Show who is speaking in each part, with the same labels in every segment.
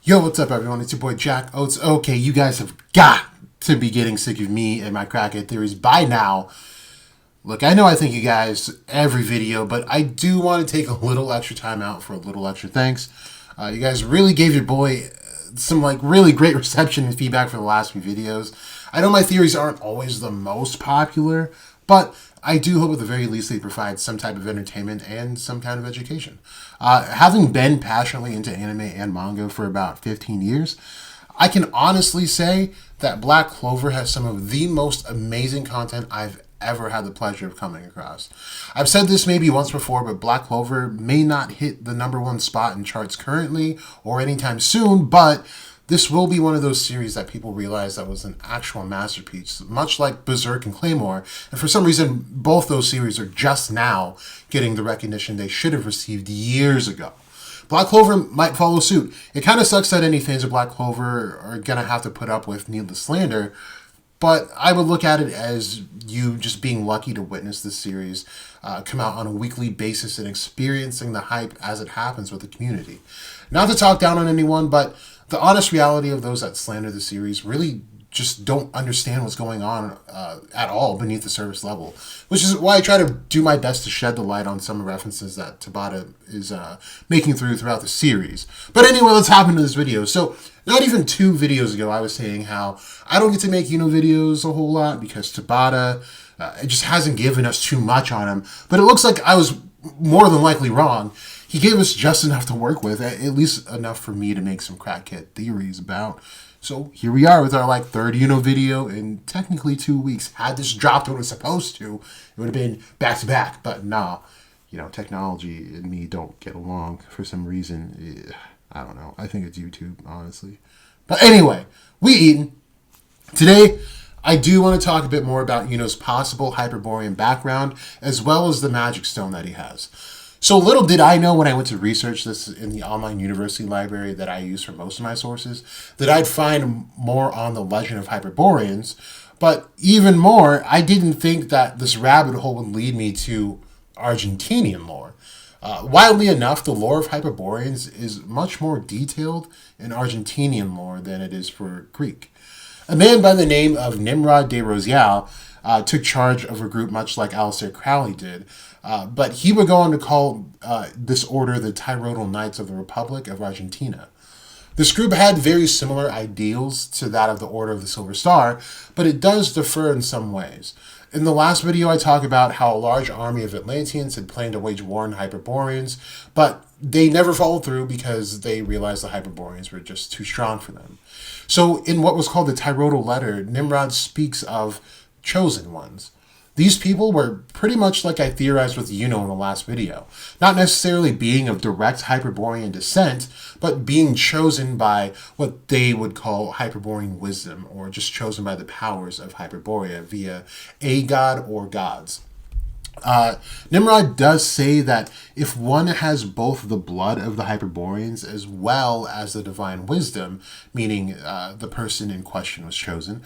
Speaker 1: Yo, what's up, everyone? It's your boy Jack OATz. Okay, you guys have got to be getting sick of me and my crackhead theories by now. Look, I know I thank you guys every video, but I do want to take a little extra time out for a little extra thanks. You guys really gave your boy some really great reception and feedback for the last few videos. I know my theories aren't always the most popular, but I do hope at the very least they provide some type of entertainment and some kind of education. Having been passionately into anime and manga for about 15 years, I can honestly say that Black Clover has some of the most amazing content I've ever had the pleasure of coming across. I've said this maybe once before, but Black Clover may not hit the #1 spot in charts currently or anytime soon, but this will be one of those series that people realize that was an actual masterpiece, much like Berserk and Claymore, and for some reason, both those series are just now getting the recognition they should have received years ago. Black Clover might follow suit. It kind of sucks that any fans of Black Clover are going to have to put up with needless slander, but I would look at it as you just being lucky to witness this series come out on a weekly basis and experiencing the hype as it happens with the community. Not to talk down on anyone, but the honest reality of those that slander the series really just don't understand what's going on at all beneath the surface level, which is why I try to do my best to shed the light on some references that Tabata is making throughout the series. But anyway, let's hop into this video. So, not even 2 videos ago, I was saying how I don't get to make Yuno videos a whole lot because Tabata it just hasn't given us too much on him. But it looks like I was more than likely wrong. He gave us just enough to work with, at least enough for me to make some crackhead theories about. So here we are with our 3rd Yuno video in technically 2 weeks. Had this dropped when it was supposed to, it would have been back to back. But nah, technology and me don't get along for some reason. I don't know. I think it's YouTube, honestly. But anyway, we eating. Today, I do want to talk a bit more about Yuno's possible Hyperborean background, as well as the magic stone that he has. So little did I know when I went to research this in the online university library that I use for most of my sources, that I'd find more on the legend of Hyperboreans. But even more, I didn't think that this rabbit hole would lead me to Argentinian lore. Wildly enough, the lore of Hyperboreans is much more detailed in Argentinian lore than it is for Greek. A man by the name of Nimrod de Rosial took charge of a group much like Aleister Crowley did, but he would go on to call this order the Tyrodal Knights of the Republic of Argentina. This group had very similar ideals to that of the Order of the Silver Star, but it does differ in some ways. In the last video, I talk about how a large army of Atlanteans had planned to wage war on Hyperboreans, but they never followed through because they realized the Hyperboreans were just too strong for them. So in what was called the Tyrodal Letter, Nimrod speaks of chosen ones. These people were pretty much like I theorized with Yuno in the last video. Not necessarily being of direct Hyperborean descent, but being chosen by what they would call Hyperborean wisdom, or just chosen by the powers of Hyperborea via a god or gods. Nimrod does say that if one has both the blood of the Hyperboreans as well as the divine wisdom, meaning the person in question was chosen,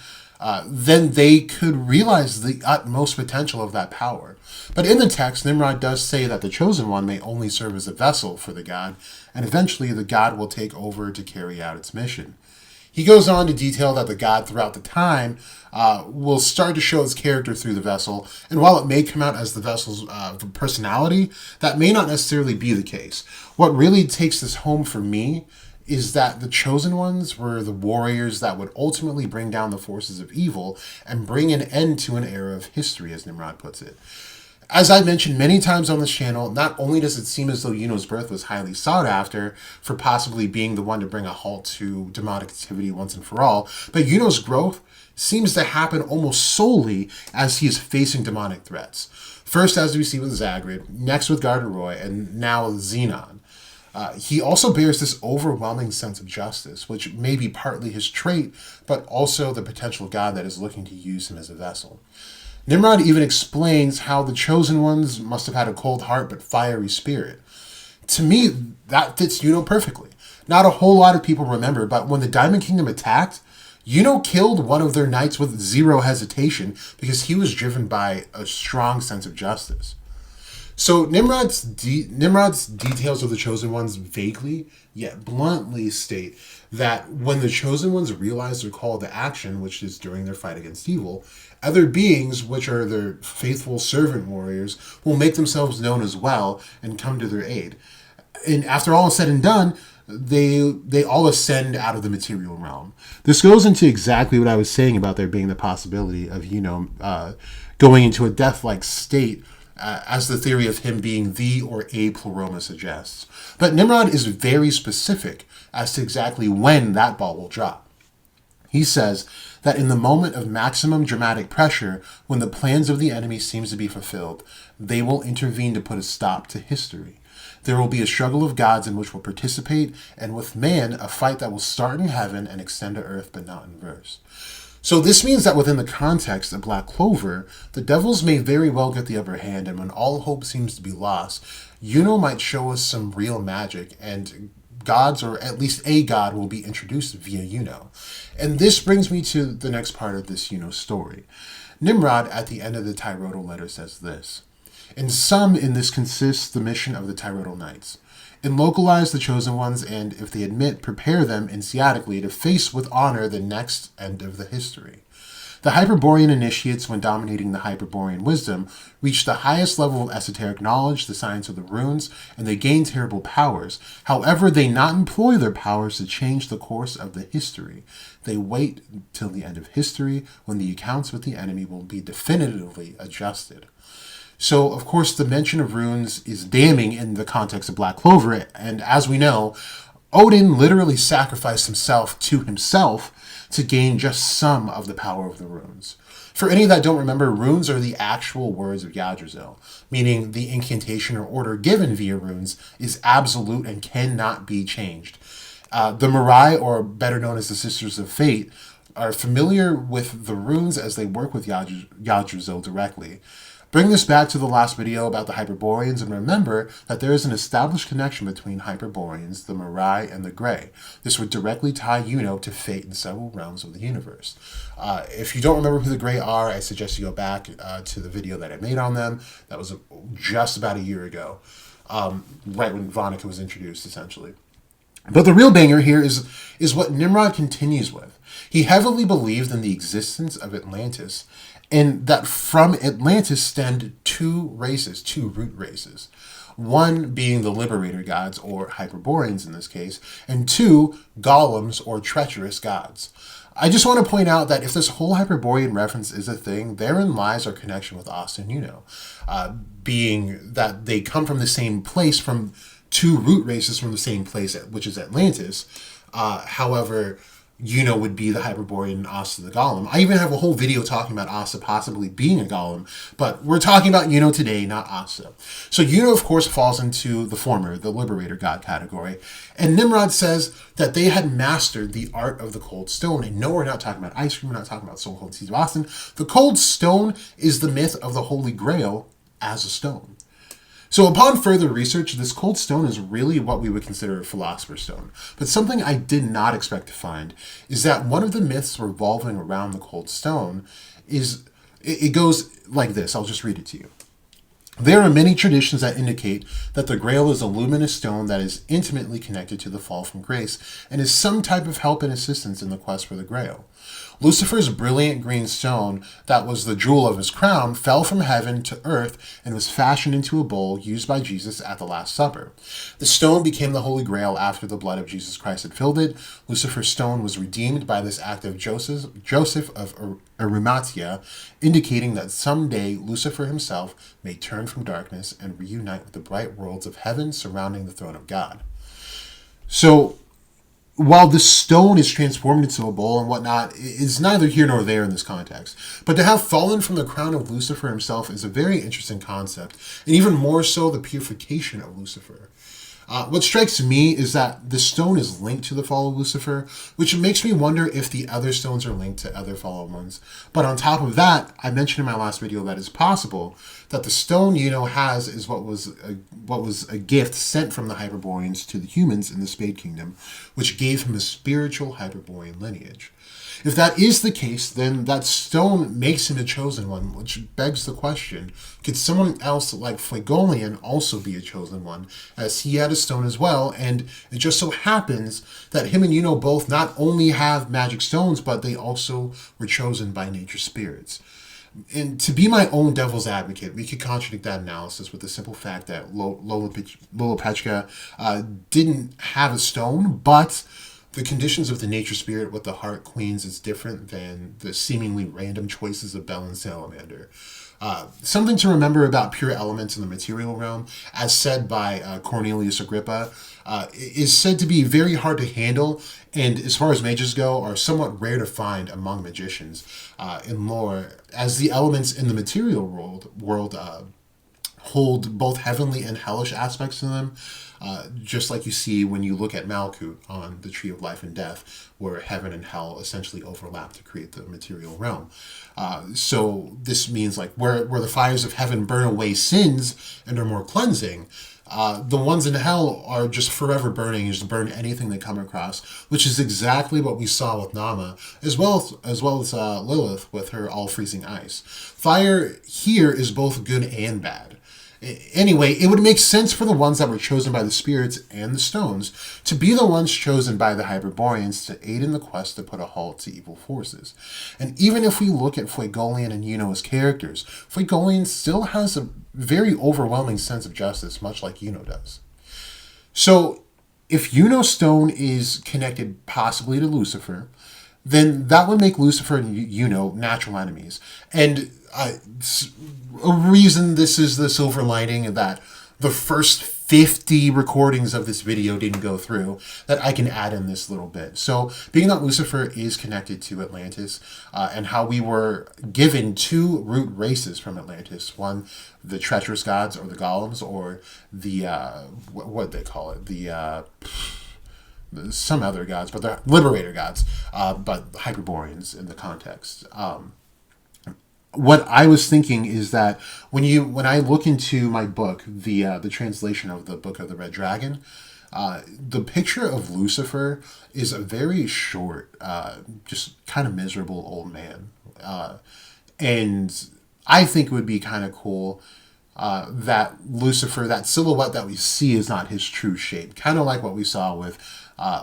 Speaker 1: then they could realize the utmost potential of that power. But in the text, Nimrod does say that the chosen one may only serve as a vessel for the god, and eventually the god will take over to carry out its mission. He goes on to detail that the god throughout the time will start to show its character through the vessel, and while it may come out as the vessel's personality, that may not necessarily be the case. What really takes this home for me is that the chosen ones were the warriors that would ultimately bring down the forces of evil and bring an end to an era of history, as Nimrod puts it. As I've mentioned many times on this channel, not only does it seem as though Yuno's birth was highly sought after for possibly being the one to bring a halt to demonic activity once and for all, but Yuno's growth seems to happen almost solely as he is facing demonic threats. First, as we see with Zagrid, next with Garderoy, and now with Xenon. He also bears this overwhelming sense of justice, which may be partly his trait, but also the potential god that is looking to use him as a vessel. Nimrod even explains how the chosen ones must have had a cold heart but fiery spirit. To me, that fits Yuno perfectly. Not a whole lot of people remember, but when the Diamond Kingdom attacked, Yuno killed one of their knights with zero hesitation because he was driven by a strong sense of justice. So Nimrod's details of the Chosen Ones vaguely yet bluntly state that when the Chosen Ones realize their call to action, which is during their fight against evil, other beings, which are their faithful servant warriors, will make themselves known as well and come to their aid. And after all is said and done, they all ascend out of the material realm. This goes into exactly what I was saying about there being the possibility of going into a death-like state, as the theory of him being the or a Pleroma suggests. But Nimrod is very specific as to exactly when that ball will drop. He says that in the moment of maximum dramatic pressure, when the plans of the enemy seems to be fulfilled, they will intervene to put a stop to history. There will be a struggle of gods in which will participate, and with man, a fight that will start in heaven and extend to earth, but not in verse. So this means that within the context of Black Clover, the devils may very well get the upper hand, and when all hope seems to be lost, Yuno might show us some real magic, and gods, or at least a god, will be introduced via Yuno. And this brings me to the next part of this Yuno story. Nimrod, at the end of the Tyrodal letter, says this: "In sum, in this consists the mission of the Tyrodal Knights. And localize the Chosen Ones, and, if they admit, prepare them initiatically to face with honor the next end of the history. The Hyperborean initiates, when dominating the Hyperborean wisdom, reach the highest level of esoteric knowledge, the science of the runes, and they gain terrible powers. However, they not employ their powers to change the course of the history. They wait till the end of history, when the accounts with the enemy will be definitively adjusted." So, of course, the mention of runes is damning in the context of Black Clover, and as we know, Odin literally sacrificed himself to gain just some of the power of the runes. For any that don't remember, runes are the actual words of Yggdrasil, meaning the incantation or order given via runes is absolute and cannot be changed. The Mirai, or better known as the Sisters of Fate, are familiar with the runes as they work with Yggdrasil directly. Bring this back to the last video about the Hyperboreans, and remember that there is an established connection between Hyperboreans, the Mirai, and the Grey. This would directly tie Yuno to fate in several realms of the universe. If you don't remember who the Grey are, I suggest you go back to the video that I made on them. That was just about a year ago, right when Vonica was introduced, essentially. But the real banger here is what Nimrod continues with. He heavily believed in the existence of Atlantis, and that from Atlantis stemmed two root races. One being the liberator gods, or Hyperboreans in this case, and two, golems, or treacherous gods. I just want to point out that if this whole Hyperborean reference is a thing, therein lies our connection with Asa and Yuno, being that they come from the same place, from two root races from the same place, which is Atlantis. However, Yuno would be the Hyperborean and Asa the Golem. I even have a whole video talking about Asa possibly being a Golem, but we're talking about Yuno today, not Asa. So Yuno, of course, falls into the former, the Liberator God category, and Nimrod says that they had mastered the art of the cold stone. And no, we're not talking about ice cream, we're not talking about Stone Cold Steve Austin. The cold stone is the myth of the Holy Grail as a stone. So upon further research, this cold stone is really what we would consider a philosopher's stone. But something I did not expect to find is that one of the myths revolving around the cold stone is, it goes like this. I'll just read it to you. There are many traditions that indicate that the Grail is a luminous stone that is intimately connected to the fall from grace and is some type of help and assistance in the quest for the Grail. Lucifer's brilliant green stone, that was the jewel of his crown, fell from heaven to earth and was fashioned into a bowl used by Jesus at the Last Supper. The stone became the Holy Grail after the blood of Jesus Christ had filled it. Lucifer's stone was redeemed by this act of Joseph of Arimathea, indicating that someday Lucifer himself may turn from darkness and reunite with the bright worlds of heaven surrounding the throne of God. So, while the stone is transformed into a bowl and whatnot, is neither here nor there in this context. But to have fallen from the crown of Lucifer himself is a very interesting concept, and even more so the purification of Lucifer. What strikes me is that the stone is linked to the fall of Lucifer, which makes me wonder if the other stones are linked to other fallen ones. But on top of that, I mentioned in my last video that it's possible that the stone Yuno has is what was a gift sent from the Hyperboreans to the humans in the Spade Kingdom, which gave him a spiritual Hyperborean lineage. If that is the case, then that stone makes him a chosen one, which begs the question, could someone else like Fuegolian also be a chosen one, as he had a stone as well, and it just so happens that him and Yuno both not only have magic stones, but they also were chosen by nature spirits. And to be my own devil's advocate, we could contradict that analysis with the simple fact that Lolopechka didn't have a stone, but the conditions of the nature spirit with the heart queens is different than the seemingly random choices of Bell and Salamander. Something to remember about pure elements in the material realm, as said by Cornelius Agrippa, is said to be very hard to handle, and as far as mages go, are somewhat rare to find among magicians in lore, as the elements in the material world hold both heavenly and hellish aspects to them, just like you see when you look at Malkuth on the Tree of Life and Death, where heaven and hell essentially overlap to create the material realm. So this means like where the fires of heaven burn away sins and are more cleansing, the ones in hell are just forever burning, just burn anything they come across, which is exactly what we saw with Nama, as well as Lilith with her all-freezing ice. Fire here is both good and bad. Anyway, it would make sense for the ones that were chosen by the spirits and the stones to be the ones chosen by the Hyperboreans to aid in the quest to put a halt to evil forces. And even if we look at Fuegolian and Yuno as characters, Fuegolian still has a very overwhelming sense of justice, much like Yuno does. So, if Yuno's stone is connected possibly to Lucifer, then that would make Lucifer and Yuno natural enemies. And a reason this is the silver lining that the first 50 recordings of this video didn't go through, that I can add in this little bit. So, being that Lucifer is connected to Atlantis, and how we were given two root races from Atlantis, one, the treacherous gods, or the golems, or the, what they call it, the, some other gods, but they're liberator gods, but Hyperboreans in the context. What I was thinking is that when I look into my book, the translation of the Book of the Red Dragon, the picture of Lucifer is a very short, just kind of miserable old man, and I think it would be kind of cool that Lucifer, that silhouette that we see, is not his true shape, kind of like what we saw with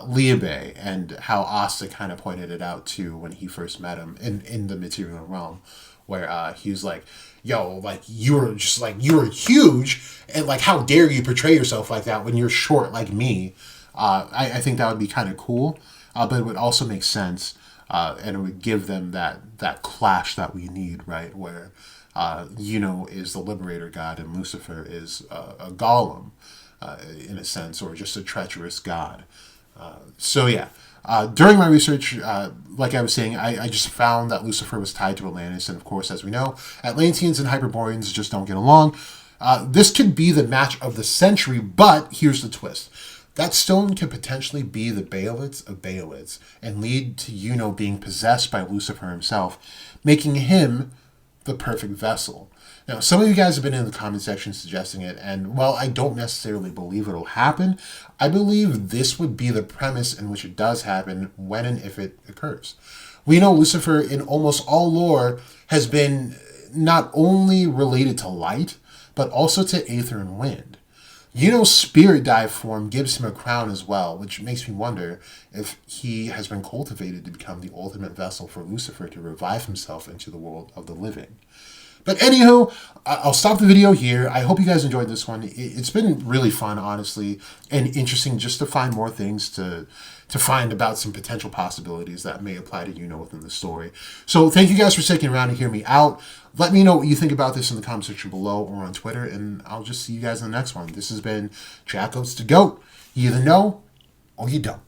Speaker 1: Liebe, and how Asta kind of pointed it out too when he first met him in the material realm, where he was like, yo, like, you're huge, and like, how dare you portray yourself like that when you're short like me. I think that would be kind of cool, but it would also make sense, and it would give them that clash that we need, right, where Yuno is the liberator god and Lucifer is a golem, in a sense, or just a treacherous god. So yeah. During my research, like I was saying, I just found that Lucifer was tied to Atlantis, and of course, as we know, Atlanteans and Hyperboreans just don't get along. This could be the match of the century, but here's the twist. That stone could potentially be the Baelitz of Baelitz, and lead to Yuno being possessed by Lucifer himself, making him the perfect vessel. Now, some of you guys have been in the comment section suggesting it, and while I don't necessarily believe it'll happen, I believe this would be the premise in which it does happen when and if it occurs. We know Lucifer, in almost all lore, has been not only related to light, but also to aether and wind. Yuno's spirit dive form gives him a crown as well, which makes me wonder if he has been cultivated to become the ultimate vessel for Lucifer to revive himself into the world of the living. But anywho, I'll stop the video here. I hope you guys enjoyed this one. It's been really fun, honestly, and interesting just to find more things to find about some potential possibilities that may apply to Yuno within the story. So thank you guys for sticking around to hear me out. Let me know what you think about this in the comment section below or on Twitter, and I'll just see you guys in the next one. This has been OATz the GOAT. You either know or you don't.